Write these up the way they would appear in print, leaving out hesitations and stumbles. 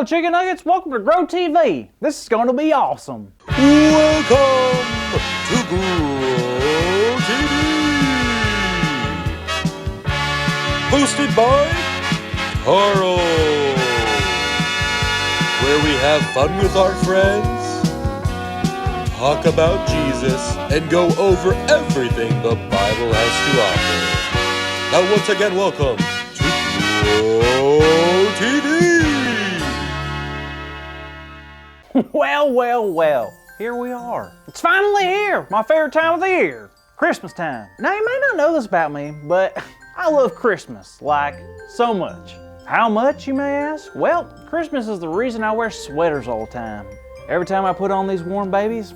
Hello, Chicken Nuggets. Welcome to Grow TV. This is going to be awesome. Welcome to Grow TV. Hosted by Carl. Where we have fun with our friends, talk about Jesus, and go over everything the Bible has to offer. Now, once again, welcome to Grow TV. Well, here we are. It's finally here, my favorite time of the year, Christmas time. Now, you may not know this about me, but I love Christmas, like, so much. How much, you may ask? Well, Christmas is the reason I wear sweaters all the time. Every time I put on these warm babies,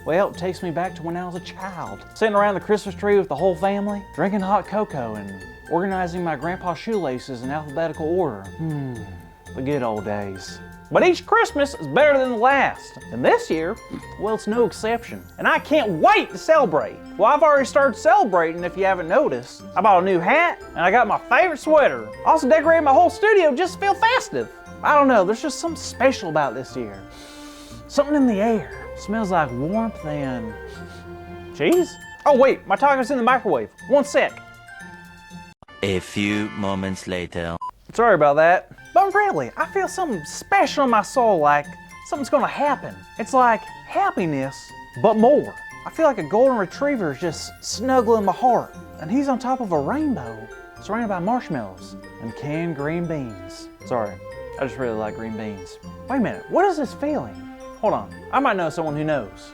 well, it takes me back to when I was a child. Sitting around the Christmas tree with the whole family, drinking hot cocoa and organizing my grandpa's shoelaces in alphabetical order. The good old days. But each Christmas is better than the last. And this year, well, it's no exception. And I can't wait to celebrate. Well, I've already started celebrating if you haven't noticed. I bought a new hat and I got my favorite sweater. I also decorated my whole studio just to feel festive. I don't know, there's just something special about this year. Something in the air. It smells like warmth and cheese. Oh wait, my taco's in the microwave. One sec. A few moments later. Sorry about that. But really, I feel something special in my soul, like something's gonna happen. It's like happiness, but more. I feel like a golden retriever is just snuggling my heart, and he's on top of a rainbow, surrounded by marshmallows and canned green beans. Sorry, I just really like green beans. Wait a minute, what is this feeling? Hold on, I might know someone who knows.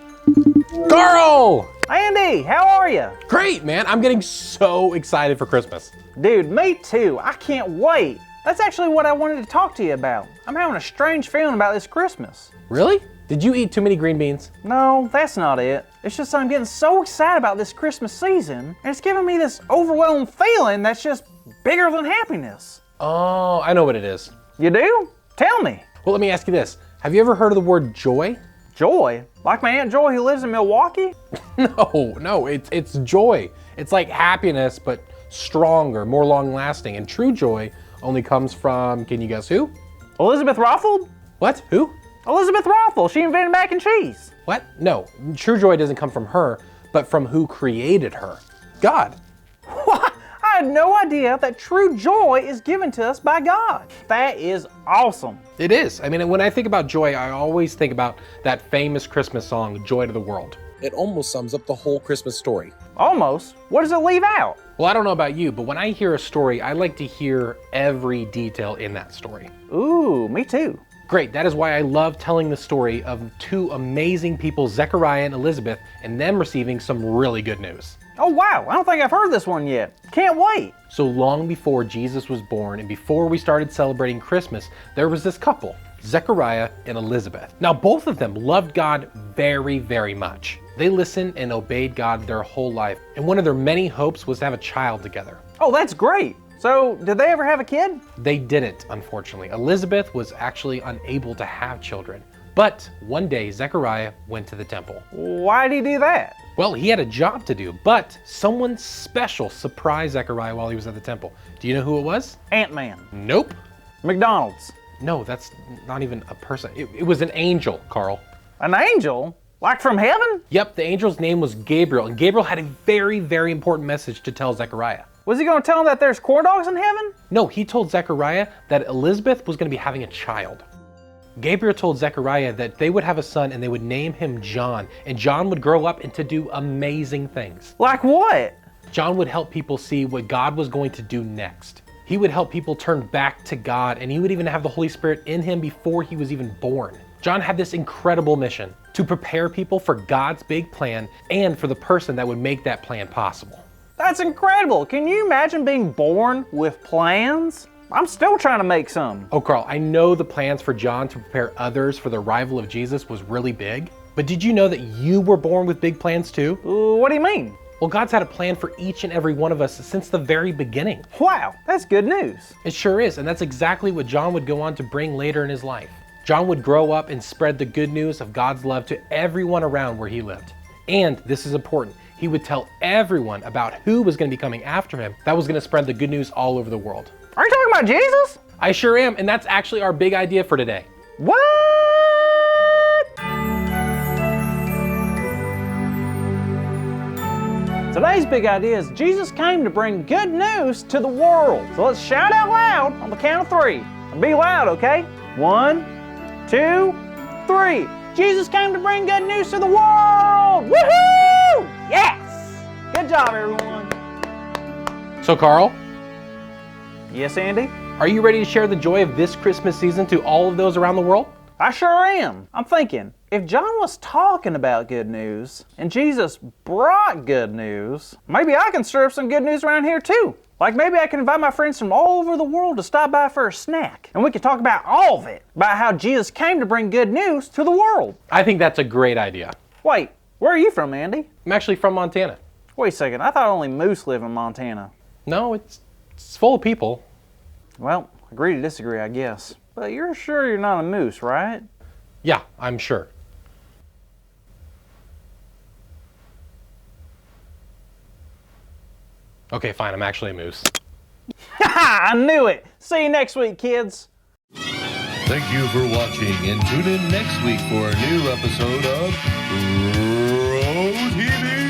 Carl! Andy, how are you? Great, man. I'm getting so excited for Christmas. Dude, me too. I can't wait. That's actually what I wanted to talk to you about. I'm having a strange feeling about this Christmas. Really? Did you eat too many green beans? No, that's not it. It's just I'm getting so excited about this Christmas season, and it's giving me this overwhelming feeling that's just bigger than happiness. Oh, I know what it is. You do? Tell me. Well, let me ask you this. Have you ever heard of the word joy? Joy? Like my Aunt Joy who lives in Milwaukee? No, it's joy. It's like happiness, but stronger, more long-lasting. And true joy only comes from, can you guess who? Elizabeth Rothfeld? What? Who? Elizabeth Rothfeld. She invented mac and cheese. What? No, true joy doesn't come from her, but from who created her. God. What? I had no idea that true joy is given to us by God. That is awesome. It is. I mean, when I think about joy, I always think about that famous Christmas song, Joy to the World. It almost sums up the whole Christmas story. Almost? What does it leave out? Well, I don't know about you, but when I hear a story, I like to hear every detail in that story. Ooh, me too. Great, that is why I love telling the story of two amazing people, Zechariah and Elizabeth, and them receiving some really good news. Oh wow, I don't think I've heard this one yet. Can't wait. So long before Jesus was born and before we started celebrating Christmas, there was this couple, Zechariah and Elizabeth. Now both of them loved God very, very much. They listened and obeyed God their whole life, and one of their many hopes was to have a child together. Oh, that's great. So, did they ever have a kid? They didn't, unfortunately. Elizabeth was actually unable to have children. But one day, Zechariah went to the temple. Why did he do that? Well, he had a job to do, but someone special surprised Zechariah while he was at the temple. Do you know who it was? Ant-Man. Nope. McDonald's. No, that's not even a person. It was an angel, Carl. An angel? Like from heaven? Yep, the angel's name was Gabriel, and Gabriel had a very, very important message to tell Zechariah. Was he going to tell him that there's corn dogs in heaven? No, he told Zechariah that Elizabeth was going to be having a child. Gabriel told Zechariah that they would have a son and they would name him John, and John would grow up and to do amazing things. Like what? John would help people see what God was going to do next. He would help people turn back to God, and he would even have the Holy Spirit in him before he was even born. John had this incredible mission to prepare people for God's big plan and for the person that would make that plan possible. That's incredible. Can you imagine being born with plans? I'm still trying to make some. Oh, Carl, I know the plans for John to prepare others for the arrival of Jesus was really big, but did you know that you were born with big plans too? What do you mean? Well, God's had a plan for each and every one of us since the very beginning. Wow, that's good news. It sure is, and that's exactly what John would go on to bring later in his life. John would grow up and spread the good news of God's love to everyone around where he lived. And this is important. He would tell everyone about who was going to be coming after him that was going to spread the good news all over the world. Are you talking about Jesus? I sure am, and that's actually our big idea for today. What? Today's big idea is Jesus came to bring good news to the world. So let's shout out loud on the count of 3. And be loud, okay? 1, 2, 3. Jesus came to bring good news to the world! Woohoo! Yes! Good job, everyone. So Carl, Yes, Andy? are you ready to share the joy of this Christmas season to all of those around the world? I sure am. I'm thinking, if John was talking about good news and Jesus brought good news, maybe I can stir up some good news around here too. Like maybe I can invite my friends from all over the world to stop by for a snack. And we can talk about all of it, about how Jesus came to bring good news to the world. I think that's a great idea. Wait, where are you from, Andy? I'm actually from Montana. Wait a second, I thought only moose live in Montana. No, it's full of people. Well, agree to disagree, I guess. But you're sure you're not a moose, right? Yeah, I'm sure. Okay, fine, I'm actually a moose. Ha! I knew it! See you next week, kids! Thank you for watching, and tune in next week for a new episode of Grow TV.